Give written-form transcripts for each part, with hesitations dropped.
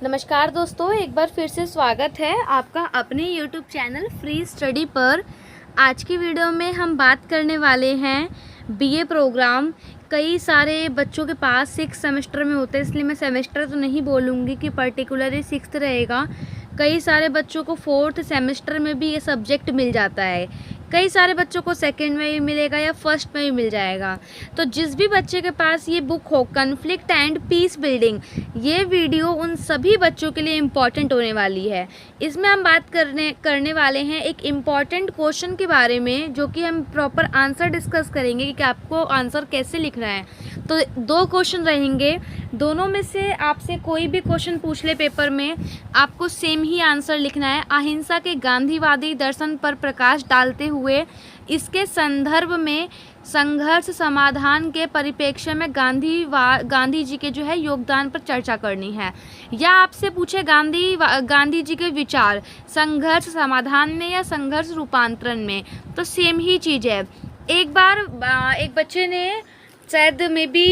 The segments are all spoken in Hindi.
नमस्कार दोस्तों, एक बार फिर से स्वागत है आपका अपने YouTube चैनल फ्री स्टडी पर। आज की वीडियो में हम बात करने वाले हैं बीए प्रोग्राम। कई सारे बच्चों के पास 6 सेमेस्टर में होते हैं, इसलिए मैं सेमेस्टर तो नहीं बोलूँगी कि पर्टिकुलरली 6th रहेगा। कई सारे बच्चों को 4th सेमेस्टर में भी ये सब्जेक्ट मिल जाता है, कई सारे बच्चों को 2nd में भी मिलेगा या 1st में भी मिल जाएगा। तो जिस भी बच्चे के पास ये बुक हो, कॉन्फ्लिक्ट एंड पीस बिल्डिंग, ये वीडियो उन सभी बच्चों के लिए इम्पॉर्टेंट होने वाली है। इसमें हम बात करने वाले हैं एक इम्पॉर्टेंट क्वेश्चन के बारे में, जो कि हम प्रॉपर आंसर डिस्कस करेंगे कि आपको आंसर कैसे लिखना है। तो 2 क्वेश्चन रहेंगे, दोनों में से आपसे कोई भी क्वेश्चन पूछ ले पेपर में, आपको सेम ही आंसर लिखना है। अहिंसा के गांधीवादी दर्शन पर प्रकाश डालते हुए इसके संदर्भ में संघर्ष समाधान के परिप्रेक्ष्य में गांधी जी के जो है योगदान पर चर्चा करनी है। या आपसे पूछे गांधी जी के विचार संघर्ष समाधान में या संघर्ष रूपांतरण में, तो सेम ही चीज़ है। एक बार एक बच्चे ने शायद में भी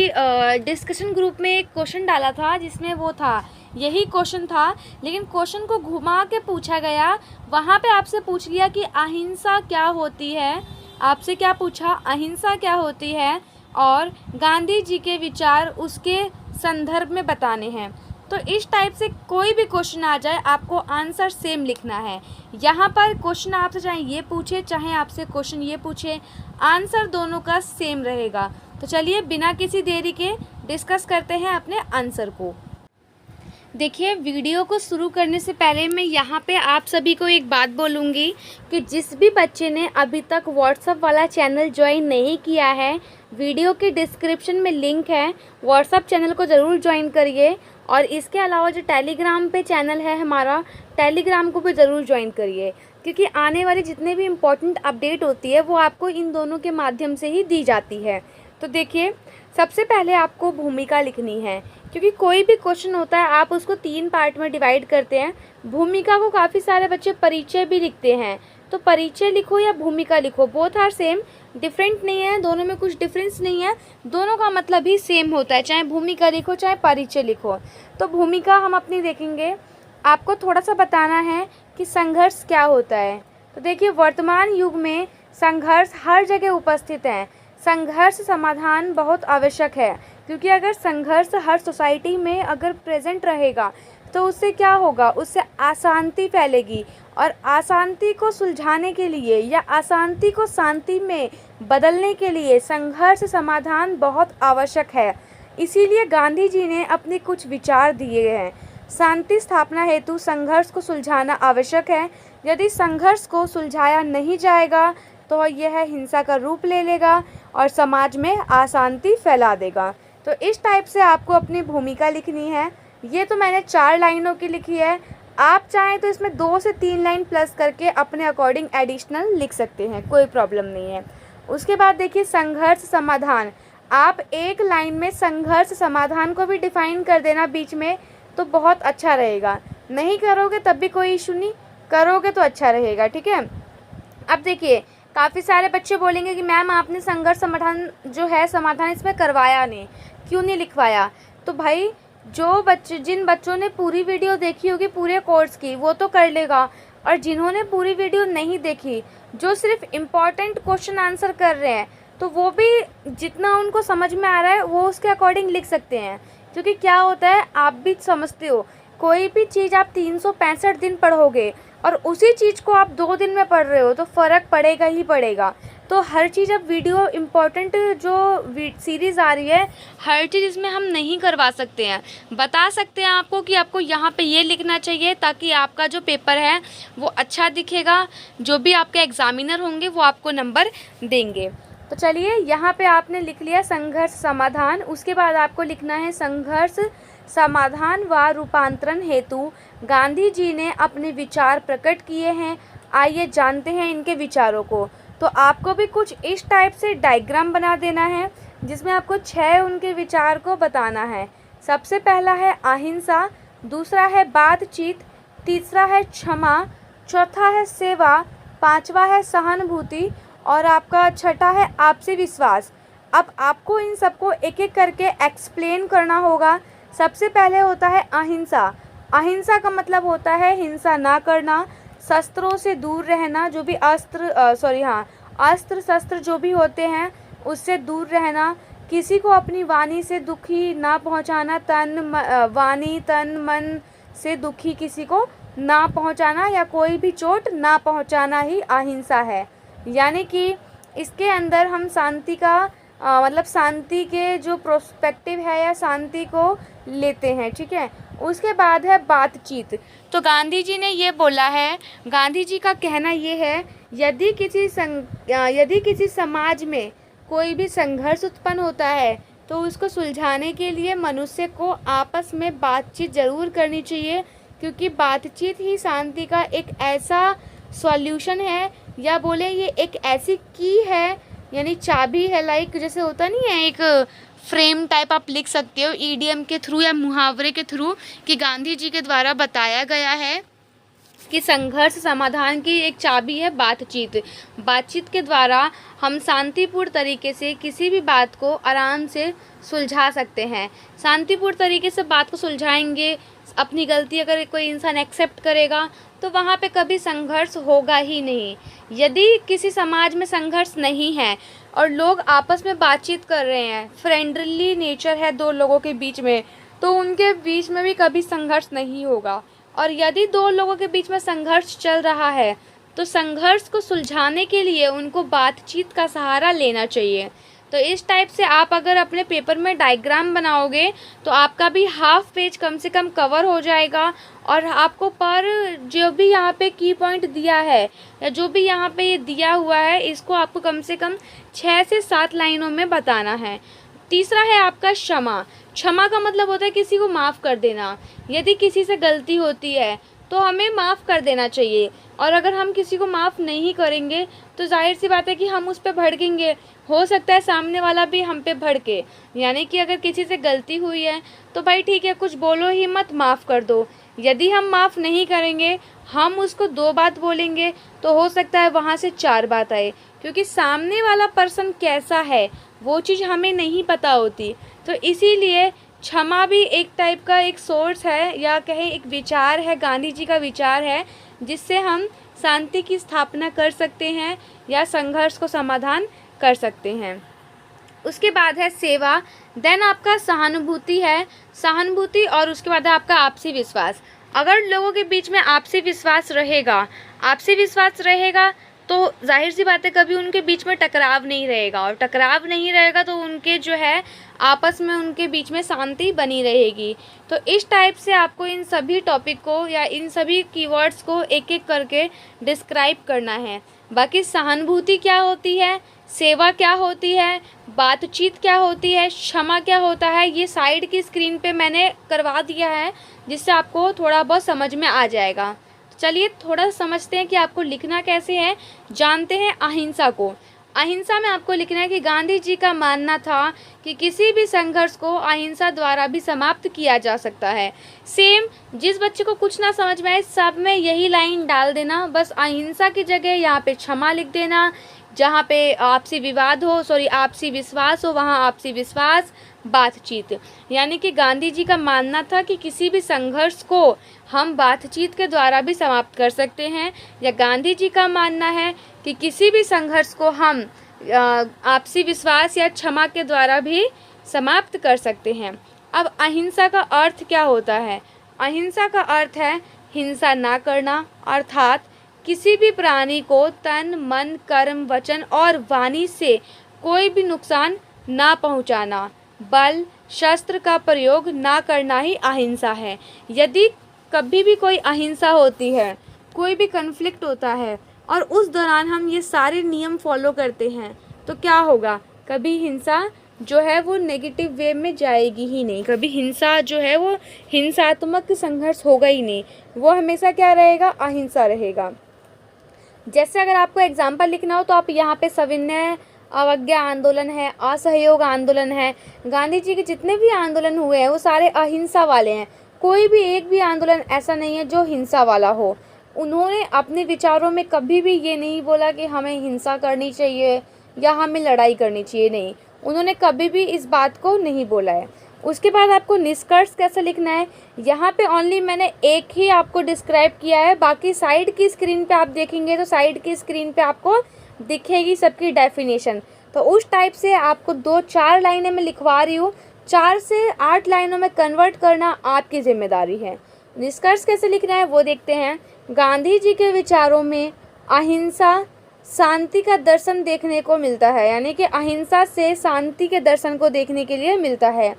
डिस्कशन ग्रुप में एक क्वेश्चन डाला था, जिसमें वो था, यही क्वेश्चन था, लेकिन क्वेश्चन को घुमा के पूछा गया। वहाँ पे आपसे पूछ लिया कि अहिंसा क्या होती है, आपसे क्या पूछा, अहिंसा क्या होती है और गांधी जी के विचार उसके संदर्भ में बताने हैं। तो इस टाइप से कोई भी क्वेश्चन आ जाए, आपको आंसर सेम लिखना है। यहाँ पर क्वेश्चन आपसे चाहे ये पूछे, चाहे आपसे क्वेश्चन ये पूछे, आंसर दोनों का सेम रहेगा। तो चलिए बिना किसी देरी के डिस्कस करते हैं अपने आंसर को। देखिए, वीडियो को शुरू करने से पहले मैं यहाँ पे आप सभी को एक बात बोलूँगी कि जिस भी बच्चे ने अभी तक व्हाट्सएप वाला चैनल ज्वाइन नहीं किया है, वीडियो के डिस्क्रिप्शन में लिंक है, व्हाट्सएप चैनल को ज़रूर ज्वाइन करिए। और इसके अलावा जो टेलीग्राम पे चैनल है हमारा, टेलीग्राम को भी ज़रूर ज्वाइन करिए, क्योंकि आने वाली जितने भी इम्पोर्टेंट अपडेट होती है वो आपको इन दोनों के माध्यम से ही दी जाती है। तो देखिए, सबसे पहले आपको भूमिका लिखनी है, क्योंकि कोई भी क्वेश्चन होता है आप उसको 3 पार्ट में डिवाइड करते हैं। भूमिका को काफ़ी सारे बच्चे परिचय भी लिखते हैं, तो परिचय लिखो या भूमिका लिखो, बोथ आर सेम, डिफरेंट नहीं है, दोनों में कुछ डिफरेंस नहीं है, दोनों का मतलब ही सेम होता है, चाहे भूमिका लिखो चाहे परिचय लिखो। तो भूमिका हम अपनी देखेंगे, आपको थोड़ा सा बताना है कि संघर्ष क्या होता है। तो देखिए, वर्तमान युग में संघर्ष हर जगह उपस्थित है। संघर्ष समाधान बहुत आवश्यक है, क्योंकि अगर संघर्ष हर सोसाइटी में अगर प्रेजेंट रहेगा तो उससे क्या होगा, उससे अशांति फैलेगी, और अशांति को सुलझाने के लिए या अशांति को शांति में बदलने के लिए संघर्ष समाधान बहुत आवश्यक है। इसीलिए गांधी जी ने अपने कुछ विचार दिए हैं। शांति स्थापना हेतु संघर्ष को सुलझाना आवश्यक है। यदि संघर्ष को सुलझाया नहीं जाएगा तो यह हिंसा का रूप ले लेगा और समाज में अशांति फैला देगा। तो इस टाइप से आपको अपनी भूमिका लिखनी है। ये तो मैंने 4 लाइनों की लिखी है, आप चाहें तो इसमें 2 से 3 लाइन प्लस करके अपने अकॉर्डिंग एडिशनल लिख सकते हैं, कोई प्रॉब्लम नहीं है। उसके बाद देखिए, संघर्ष समाधान, आप एक लाइन में संघर्ष समाधान को भी डिफाइन कर देना बीच में, तो बहुत अच्छा रहेगा। नहीं करोगे तब भी कोई इशू नहीं, करोगे तो अच्छा रहेगा, ठीक है। अब देखिए, काफ़ी सारे बच्चे बोलेंगे कि मैम आपने संघर्ष समाधान जो है समाधान इसमें करवाया नहीं, क्यों नहीं लिखवाया। तो भाई, जिन बच्चों ने पूरी वीडियो देखी होगी पूरे कोर्स की, वो तो कर लेगा, और जिन्होंने पूरी वीडियो नहीं देखी, जो सिर्फ इम्पॉर्टेंट क्वेश्चन आंसर कर रहे हैं, तो वो भी जितना उनको समझ में आ रहा है वो उसके अकॉर्डिंग लिख सकते हैं। क्योंकि क्या होता है, आप भी समझते हो, कोई भी चीज़ आप 365 दिन पढ़ोगे और उसी चीज़ को आप 2 दिन में पढ़ रहे हो तो फ़र्क पड़ेगा ही पड़ेगा। तो हर चीज़, अब वीडियो इम्पॉर्टेंट जो सीरीज़ आ रही है, हर चीज़ इसमें हम नहीं करवा सकते हैं। बता सकते हैं आपको कि आपको यहाँ पे ये लिखना चाहिए, ताकि आपका जो पेपर है वो अच्छा दिखेगा, जो भी आपके एग्ज़ामिनर होंगे वो आपको नंबर देंगे। तो चलिए, यहाँ पे आपने लिख लिया संघर्ष समाधान। उसके बाद आपको लिखना है संघर्ष समाधान व रूपांतरण हेतु गांधी जी ने अपने विचार प्रकट किए हैं। आइए जानते हैं इनके विचारों को। तो आपको भी कुछ इस टाइप से डायग्राम बना देना है, जिसमें आपको 6 उनके विचार को बताना है। सबसे पहला है अहिंसा, दूसरा है बातचीत, तीसरा है क्षमा, चौथा है सेवा, 5वां है सहानुभूति, और आपका 6ठा है आपसी विश्वास। अब आपको इन सबको एक एक करके एक्सप्लेन करना होगा। सबसे पहले होता है अहिंसा। अहिंसा का मतलब होता है हिंसा ना करना, शस्त्रों से दूर रहना, जो भी अस्त्र शस्त्र जो भी होते हैं उससे दूर रहना, किसी को अपनी वाणी से दुखी ना पहुंचाना, वाणी तन मन से दुखी किसी को ना पहुंचाना या कोई भी चोट ना पहुंचाना ही अहिंसा है। यानी कि इसके अंदर हम शांति का मतलब शांति के जो प्रोस्पेक्टिव है या शांति को लेते हैं, ठीक है। उसके बाद है बातचीत। तो गांधी जी ने ये बोला है, गांधी जी का कहना ये है, यदि किसी समाज में कोई भी संघर्ष उत्पन्न होता है तो उसको सुलझाने के लिए मनुष्य को आपस में बातचीत ज़रूर करनी चाहिए, क्योंकि बातचीत ही शांति का एक ऐसा सॉल्यूशन है, या बोले ये एक ऐसी की है, यानी चाबी है, लाइक जैसे होता नहीं है एक फ्रेम टाइप आप लिख सकते हो ईडीएम के थ्रू या मुहावरे के थ्रू, कि गांधी जी के द्वारा बताया गया है कि संघर्ष समाधान की एक चाबी है बातचीत। बातचीत के द्वारा हम शांतिपूर्ण तरीके से किसी भी बात को आराम से सुलझा सकते हैं। शांतिपूर्ण तरीके से बात को सुलझाएंगे, अपनी गलती अगर कोई इंसान एक्सेप्ट करेगा तो वहाँ पे कभी संघर्ष होगा ही नहीं। यदि किसी समाज में संघर्ष नहीं है और लोग आपस में बातचीत कर रहे हैं, फ्रेंडली नेचर है दो लोगों के बीच में, तो उनके बीच में भी कभी संघर्ष नहीं होगा। और यदि दो लोगों के बीच में संघर्ष चल रहा है तो संघर्ष को सुलझाने के लिए उनको बातचीत का सहारा लेना चाहिए। तो इस टाइप से आप अगर अपने पेपर में डायग्राम बनाओगे तो आपका भी हाफ पेज कम से कम कवर हो जाएगा, और आपको पर जो भी यहाँ पे की पॉइंट दिया है या जो भी यहाँ पे ये दिया हुआ है इसको आपको कम से कम 6 से 7 लाइनों में बताना है। तीसरा है आपका क्षमा। क्षमा का मतलब होता है किसी को माफ़ कर देना। यदि किसी से गलती होती है तो हमें माफ़ कर देना चाहिए, और अगर हम किसी को माफ़ नहीं करेंगे तो जाहिर सी बात है कि हम उस पर भड़केंगे, हो सकता है सामने वाला भी हम पे भड़के। यानी कि अगर किसी से गलती हुई है तो भाई ठीक है, कुछ बोलो ही मत, माफ़ कर दो। यदि हम माफ़ नहीं करेंगे, हम उसको 2 बात बोलेंगे तो हो सकता है वहाँ से 4 बात आए, क्योंकि सामने वाला पर्सन कैसा है वो चीज़ हमें नहीं पता होती। तो इसीलिए क्षमा भी एक टाइप का एक सोर्स है, या कहें एक विचार है, गांधी जी का विचार है, जिससे हम शांति की स्थापना कर सकते हैं या संघर्ष को समाधान कर सकते हैं। उसके बाद है सेवा, देन आपका सहानुभूति है, सहानुभूति, और उसके बाद है आपका आपसी विश्वास। अगर लोगों के बीच में आपसी विश्वास रहेगा तो जाहिर सी बात है कभी उनके बीच में टकराव नहीं रहेगा, और टकराव नहीं रहेगा तो उनके जो है आपस में उनके बीच में शांति बनी रहेगी। तो इस टाइप से आपको इन सभी टॉपिक को या इन सभी कीवर्ड्स को एक एक करके डिस्क्राइब करना है। बाकी सहानुभूति क्या होती है, सेवा क्या होती है, बातचीत क्या होती है, क्षमा क्या होता है, ये साइड की स्क्रीन पे मैंने करवा दिया है, जिससे आपको थोड़ा बहुत समझ में आ जाएगा। चलिए थोड़ा समझते हैं कि आपको लिखना कैसे है। जानते हैं अहिंसा को। अहिंसा में आपको लिखना है कि गांधी जी का मानना था कि किसी भी संघर्ष को अहिंसा द्वारा भी समाप्त किया जा सकता है। सेम, जिस बच्चे को कुछ ना समझ में आए सब में यही लाइन डाल देना, बस अहिंसा की जगह यहाँ पे क्षमा लिख देना, जहाँ पे आपसी विश्वास हो वहाँ आपसी विश्वास, बातचीत। यानी कि गांधी जी का मानना था कि किसी भी संघर्ष को हम बातचीत के द्वारा भी समाप्त कर सकते हैं, या गांधी जी का मानना है कि किसी भी संघर्ष को हम आपसी विश्वास या क्षमा के द्वारा भी समाप्त कर सकते हैं। अब अहिंसा का अर्थ क्या होता है? अहिंसा का अर्थ है हिंसा ना करना, अर्थात किसी भी प्राणी को तन मन कर्म वचन और वाणी से कोई भी नुकसान ना पहुंचाना, बल शस्त्र का प्रयोग ना करना ही अहिंसा है। यदि कभी भी कोई अहिंसा होती है, कोई भी कन्फ्लिक्ट होता है और उस दौरान हम ये सारे नियम फॉलो करते हैं तो क्या होगा? कभी हिंसा जो है वो नेगेटिव वे में जाएगी ही नहीं, कभी हिंसा जो है वो हिंसात्मक संघर्ष होगा ही नहीं, वो हमेशा क्या रहेगा? अहिंसा रहेगा। जैसे अगर आपको एग्जाम्पल लिखना हो तो आप यहाँ पे सविनय अवज्ञा आंदोलन है, असहयोग आंदोलन है, गांधी जी के जितने भी आंदोलन हुए हैं वो सारे अहिंसा वाले हैं। कोई भी एक भी आंदोलन ऐसा नहीं है जो हिंसा वाला हो। उन्होंने अपने विचारों में कभी भी ये नहीं बोला कि हमें हिंसा करनी चाहिए या हमें लड़ाई करनी चाहिए, नहीं, उन्होंने कभी भी इस बात को नहीं बोला है। उसके बाद आपको निष्कर्ष कैसे लिखना है, यहाँ पे ओनली मैंने एक ही आपको डिस्क्राइब किया है, बाकी साइड की स्क्रीन पे आप देखेंगे तो साइड की स्क्रीन पे आपको दिखेगी सबकी डेफिनेशन। तो उस टाइप से आपको 2-4 लाइनें मैं लिखवा रही हूँ, 4 से 8 लाइनों में कन्वर्ट करना आपकी जिम्मेदारी है। निष्कर्ष कैसे लिखना है वो देखते हैं। गांधी जी के विचारों में अहिंसा शांति का दर्शन देखने को मिलता है, यानी कि अहिंसा से शांति के दर्शन को देखने के लिए मिलता है।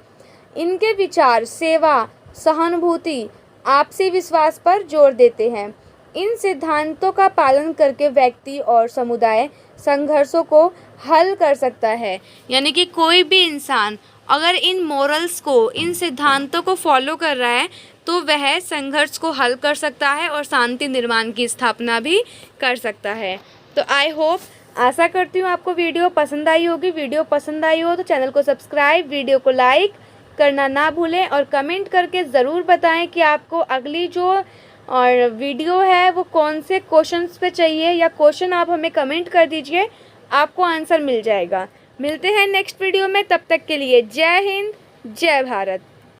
इनके विचार सेवा, सहानुभूति, आपसी विश्वास पर जोर देते हैं। इन सिद्धांतों का पालन करके व्यक्ति और समुदाय संघर्षों को हल कर सकता है, यानी कि कोई भी इंसान अगर इन मोरल्स को, इन सिद्धांतों को फॉलो कर रहा है तो वह संघर्ष को हल कर सकता है और शांति निर्माण की स्थापना भी कर सकता है। तो आई होप, आशा करती हूँ आपको वीडियो पसंद आई होगी। वीडियो पसंद आई हो तो चैनल को सब्सक्राइब, वीडियो को लाइक करना ना भूलें और कमेंट करके ज़रूर बताएं कि आपको अगली जो और वीडियो है वो कौन से क्वेश्चंस पे चाहिए, या क्वेश्चन आप हमें कमेंट कर दीजिए, आपको आंसर मिल जाएगा। मिलते हैं नेक्स्ट वीडियो में, तब तक के लिए जय हिंद, जय भारत।